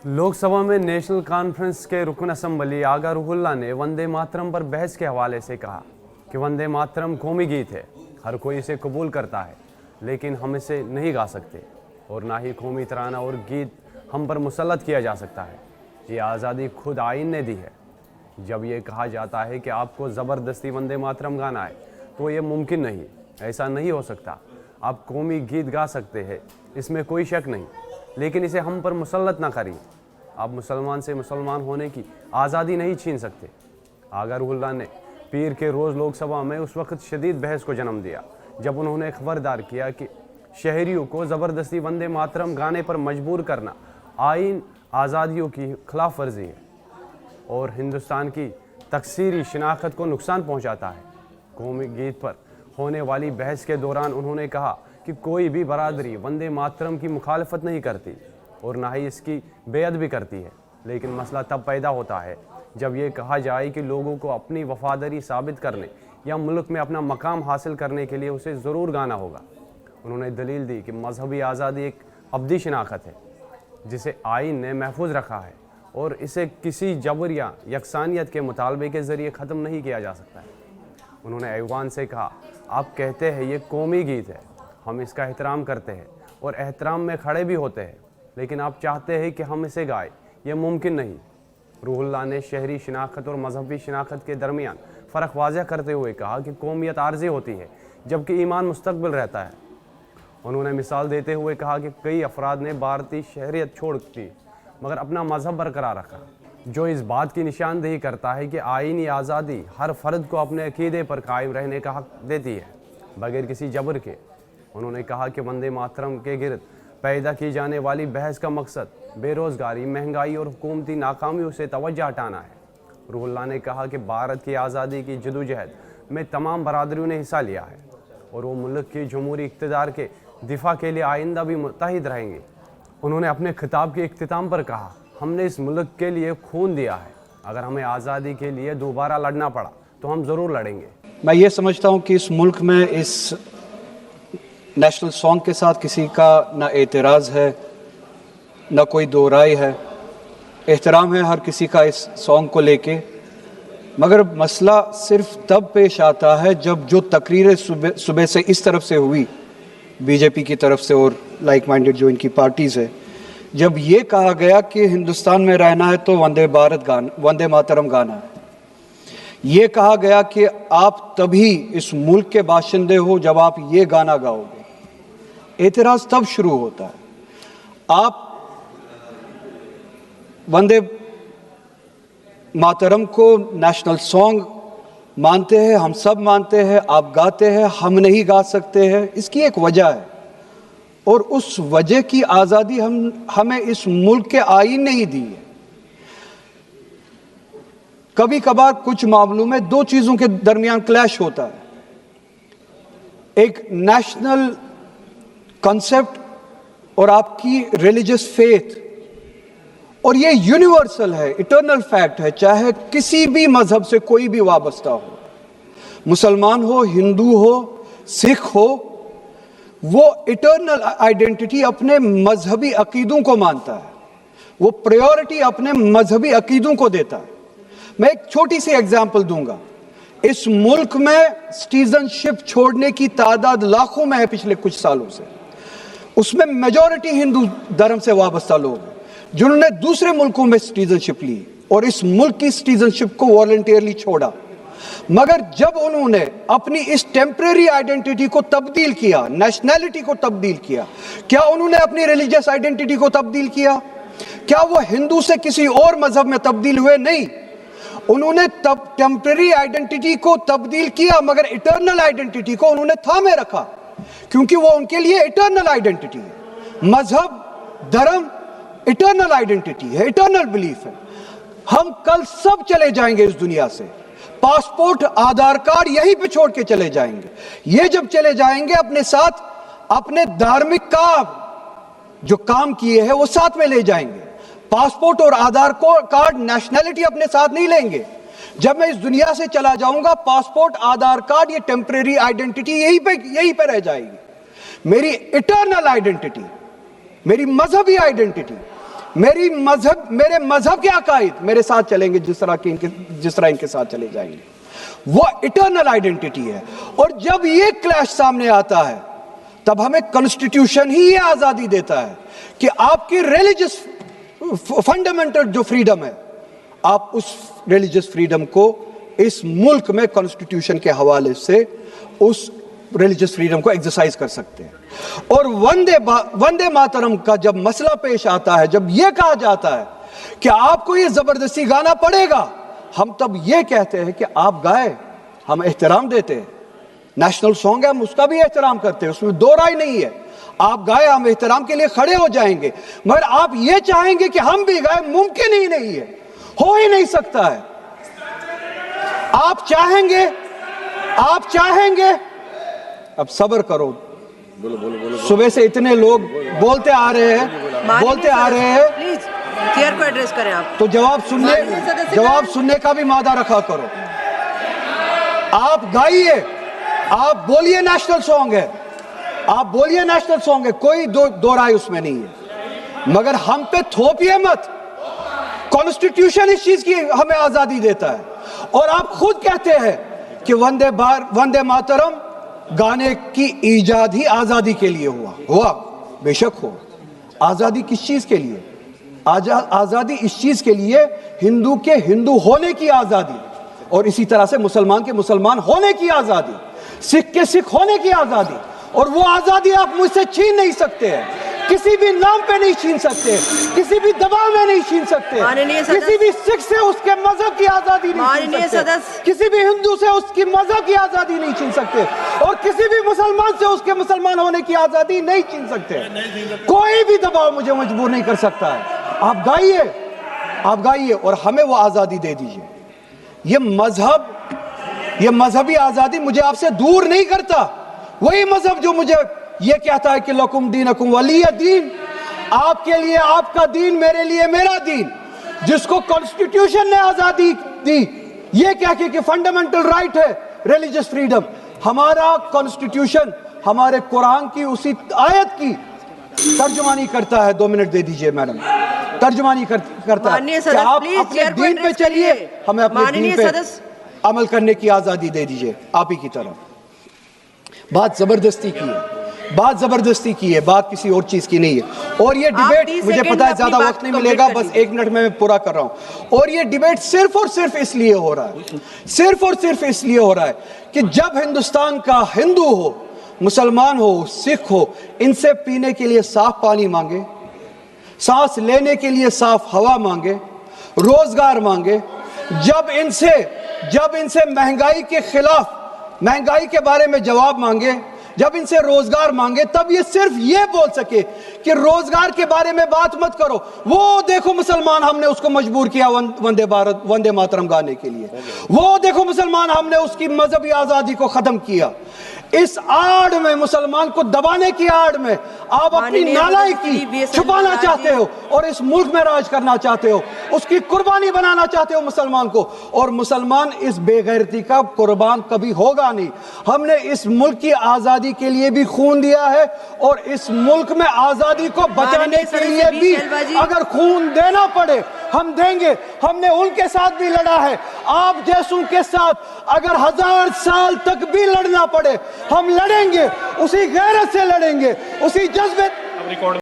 लोक सभा में नेशनल कॉन्फ्रेंस के रुकन असम्बली आगा रूहुल्ला ने वंदे मातरम पर बहस के हवाले से कहा कि वंदे मातरम कौमी गीत है, हर कोई इसे कबूल करता है, लेकिन हम इसे नहीं गा सकते और ना ही कौमी तराना और गीत हम पर मुसल्लत किया जा सकता है। ये आज़ादी खुद आइन ने दी है। जब ये कहा जाता है कि आपको ज़बरदस्ती वंदे मातरम गाना है तो ये मुमकिन नहीं, ऐसा नहीं हो सकता। आप कौमी गीत गा सकते हैं, इसमें कोई शक नहीं, लेकिन इसे हम पर मुसल्लत ना करिए। आप मुसलमान से मुसलमान होने की आज़ादी नहीं छीन सकते। आगा रूहुल्ला ने पीर के रोज़ लोकसभा में उस वक्त शदीद बहस को जन्म दिया जब उन्होंने खबरदार किया कि शहरियों को ज़बरदस्ती वंदे मातरम गाने पर मजबूर करना आइन आज़ादियों की खिलाफ वर्जी है और हिंदुस्तान की तकसीरी शनाख्त को नुकसान पहुँचाता है। कौमी गीत पर होने वाली बहस के दौरान उन्होंने कहा कि कोई भी बरादरी वंदे मातरम की मुखालफत नहीं करती और ना ही इसकी बेअद भी करती है, लेकिन मसला तब पैदा होता है जब ये कहा जाए कि लोगों को अपनी वफादारी साबित करने या मुल्क में अपना मकाम हासिल करने के लिए उसे ज़रूर गाना होगा। उन्होंने दलील दी कि मजहबी आज़ादी एक अब्दी शनाख्त है जिसे आइन ने महफूज रखा है और इसे किसी जबर या यकसानियत के मुतालबे के ज़रिए ख़त्म नहीं किया जा सकता है। उन्होंने ऐवान से कहा, आप कहते हैं ये कौमी गीत है, हम इसका एहतराम करते हैं और एहतराम में खड़े भी होते हैं, लेकिन आप चाहते हैं कि हम इसे गाएं, ये मुमकिन नहीं। रूहुल्ला ने शहरी शनाख्त और मजहबी शनाख्त के दरमियान फ़र्क वाज़ह करते हुए कहा कि कौमियत आर्जी होती है जबकि ईमान मुस्तकबिल रहता है। उन्होंने मिसाल देते हुए कहा कि कई अफराद ने भारतीय शहरियत छोड़ दी मगर अपना मजहब बरकरार रखा, जो इस बात की निशानदेही करता है कि आइनी आज़ादी हर फर्द को अपने अकीदे पर कायम रहने का हक देती है बगैर किसी जबर के। उन्होंने कहा कि वंदे मातरम के गिरद पैदा की जाने वाली बहस का मकसद बेरोज़गारी, महंगाई और हुकूमती नाकामियों से तवज्जो हटाना है। रूहुल्ला ने कहा कि भारत की आज़ादी की जदोजहद में तमाम बरादरियों ने हिस्सा लिया है और वो मुल्क की जमहूरी इक़्तिदार के दिफा के लिए आइंदा भी मुत्तहिद रहेंगे। उन्होंने अपने खिताब के इख्तिताम पर कहा, हमने इस मुल्क के लिए खून दिया है, अगर हमें आज़ादी के लिए दोबारा लड़ना पड़ा तो हम ज़रूर लड़ेंगे। मैं ये समझता हूँ कि इस मुल्क में इस नेशनल सॉन्ग के साथ किसी का ना एतराज़ है, ना कोई दो राय है। एहतराम है हर किसी का इस सॉन्ग को लेके, मगर मसला सिर्फ तब पेश आता है जब जो तकरीरें सुबह से इस तरफ से हुई, बीजेपी की तरफ से और लाइक माइंडेड जो इनकी पार्टीज़ है, जब ये कहा गया कि हिंदुस्तान में रहना है तो वंदे मातरम गाना है। ये कहा गया कि आप तभी इस मुल्क के बाशिंदे हो जब आप ये गाना गाओगे। एतराज़ तब शुरू होता है। आप वंदे मातरम को नेशनल सॉन्ग मानते हैं, हम सब मानते हैं, आप गाते हैं, हम नहीं गा सकते हैं। इसकी एक वजह है और उस वजह की आज़ादी हमें इस मुल्क के आईन ने ही दी है। कभी कभार कुछ मामलों में दो चीज़ों के दरमियान क्लैश होता है, एक नेशनल कॉन्सेप्ट और आपकी रिलीजियस फेथ, और ये यूनिवर्सल है, इटर्नल फैक्ट है, चाहे किसी भी मजहब से कोई भी वाबस्ता हो, मुसलमान हो, हिंदू हो, सिख हो, वो इटर्नल आइडेंटिटी अपने मजहबी अकीदों को मानता है, वो प्रायोरिटी अपने मजहबी अकीदों को देता है। मैं एक छोटी सी एग्जांपल दूंगा। इस मुल्क में सिटीजनशिप छोड़ने की तादाद लाखों में है पिछले कुछ सालों से, उसमें मेजॉरिटी हिंदू धर्म से वाबस्ता लोग हैं जिन्होंने दूसरे मुल्कों में सिटीजनशिप ली और इस मुल्क की सिटीजनशिप को वॉलंटियरली छोड़ा। मगर जब उन्होंने अपनी इस टेम्परेरी आइडेंटिटी को तब्दील किया, नेशनैलिटी को तब्दील किया, क्या उन्होंने अपनी रिलीजियस आइडेंटिटी को तब्दील किया? क्या वो हिंदू से किसी और मजहब में तब्दील हुए? नहीं, उन्होंने तब टेम्परेरी आइडेंटिटी को तब्दील किया मगर इटर्नल आइडेंटिटी को उन्होंने थामे रखा, क्योंकि वो उनके लिए इटर्नल आइडेंटिटी है। मजहब, धर्म इटर्नल आइडेंटिटी है, इटर्नल बिलीफ है। हम कल सब चले जाएंगे इस दुनिया से, पासपोर्ट, आधार कार्ड यहीं पे छोड़ के चले जाएंगे। ये जब चले जाएंगे अपने साथ अपने धार्मिक का जो काम किए हैं वो साथ में ले जाएंगे। पासपोर्ट और आधार कार्ड, नेशनैलिटी अपने साथ नहीं लेंगे। जब मैं इस दुनिया से चला जाऊंगा, पासपोर्ट, आधार कार्ड, ये टेम्परेरी आइडेंटिटी यहीं पे रह जाएगी। मेरी इटर्नल आइडेंटिटी, मेरी मजहबी आइडेंटिटी, میرے مذہب کے عقائد میرے ساتھ چلیں گے جس طرح ان کے ساتھ چلے جائیں گے. وہ اٹرنل آئیڈینٹی ہے. اور جب یہ کلیش سامنے آتا ہے تب ہمیں کنسٹیٹیوشن ہی یہ آزادی دیتا ہے کہ آپ کی ریلیجس فنڈامنٹل جو فریڈم ہے, آپ اس ریلیجس فریڈم کو اس ملک میں کنسٹیٹیوشن کے حوالے سے اس ریلیجس فریڈم کو ایکسرسائز کر سکتے ہیں. اور وندے ماترم کا جب مسئلہ پیش آتا ہے, جب یہ کہا جاتا ہے کہ آپ کو یہ زبردستی گانا پڑے گا, ہم تب یہ کہتے ہیں کہ آپ گائے, ہم احترام دیتے ہیں. نیشنل سانگ ہے, ہم اس کا بھی احترام کرتے ہیں, اس میں دو رائے نہیں ہے. آپ گائے, ہم احترام کے لیے کھڑے ہو جائیں گے. مگر آپ یہ چاہیں گے کہ ہم بھی گائے, ممکن ہی نہیں ہے, ہو ہی نہیں سکتا ہے. آپ چاہیں گے اب صبر کرو. صبح سے اتنے لوگ بولتے آ رہے ہیں پلیز چیئر کو ایڈریس کریں آپ. تو جواب سننے کا بھی مادہ رکھا کرو. آپ گائیے, آپ بولیے نیشنل سانگ ہے, کوئی دو رائے اس میں نہیں ہے. مگر ہم پہ تھوپیے مت. کانسٹیٹیوشن اس چیز کی ہمیں آزادی دیتا ہے. اور آپ خود کہتے ہیں کہ وندے ماترم گانے کی ایجاد ہی آزادی کے لیے ہوا. بے شک ہو. آزادی کس چیز کے لیے؟ آزادی اس چیز کے لیے ہندو کے ہندو ہونے کی آزادی, اور اسی طرح سے مسلمان کے مسلمان ہونے کی آزادی, سکھ کے سکھ ہونے کی آزادی. اور وہ آزادی آپ مجھ سے چھین نہیں سکتے ہیں, کسی بھی نام پہ نہیں چھین سکتے, کسی بھی دباؤ میں نہیں چھین سکتے, کسی بھی سکھ سے اس کے مذہب کی آزادی نہیں چھین سکتے, کسی بھی ہندو سے اس کی مذہب کی آزادی نہیں چھین سکتے, اور کسی بھی مسلمان سے اس کے مسلمان ہونے کی آزادی نہیں چھین سکتے. کوئی بھی دباؤ مجھے مجبور نہیں کر سکتا ہے. آپ گائیے اور ہمیں وہ آزادی دے دیجیے. یہ مذہبی آزادی مجھے آپ سے دور نہیں کرتا. وہی مذہب جو مجھے یہ کہتا ہے کہ لکم دینکم ولی دین, آپ کے لیے آپ کا دین, میرے لیے میرا دین, جس کو کانسٹیٹیوشن نے آزادی دی یہ کہہ کے کہ فنڈامنٹل رائٹ ہے ریلیجس فریڈم. ہمارا کانسٹیٹیوشن ہمارے قرآن کی اسی آیت کی ترجمانی کرتا ہے. 2 منٹ دے دیجئے میڈم. ترجمانی کرتا ہے کہ آپ اپنے دین پہ چلیے, ہمیں اپنے دین پہ عمل کرنے کی آزادی دے دیجئے. آپ ہی کی طرف بات زبردستی کی ہے, بات کسی اور چیز کی نہیں ہے. اور یہ ڈیبیٹ, مجھے پتا ہے زیادہ وقت نہیں ملے گا, بس 1 منٹ میں پورا کر رہا ہوں. اور یہ ڈیبیٹ صرف اور صرف اس لیے ہو رہا ہے کہ جب ہندوستان کا ہندو ہو, مسلمان ہو, سکھ ہو, ان سے پینے کے لیے صاف پانی مانگے, سانس لینے کے لیے صاف ہوا مانگے, روزگار مانگے, جب ان سے مہنگائی کے خلاف, مہنگائی کے بارے میں جواب مانگے, جب ان سے روزگار مانگے, تب یہ صرف یہ بول سکے کہ روزگار کے بارے میں بات مت کرو. وہ دیکھو مسلمان, ہم نے اس کو مجبور کیا وندے ماترم گانے کے لیے. وہ دیکھو مسلمان, ہم نے اس کی مذہبی آزادی کو ختم کیا. اس آڑ میں, مسلمان کو دبانے کی آڑ میں آپ اپنی نالائکی چھپانا چاہتے ہو اور اس ملک میں راج کرنا چاہتے ہو, اس کی قربانی بنانا چاہتے ہو مسلمان کو. اور مسلمان اس بے غیرتی کا قربان کبھی ہوگا نہیں. ہم نے اس ملک کی آزادی کے لیے بھی خون دیا ہے, اور اس ملک میں آزادی کو بچانے کے لیے بھی اگر خون دینا پڑے ہم دیں گے. ہم نے ان کے ساتھ بھی لڑا ہے, آپ جیسوں کے ساتھ اگر 1000 سال تک بھی لڑنا پڑے ہم لڑیں گے, اسی غیرت سے لڑیں گے, اسی جذبے.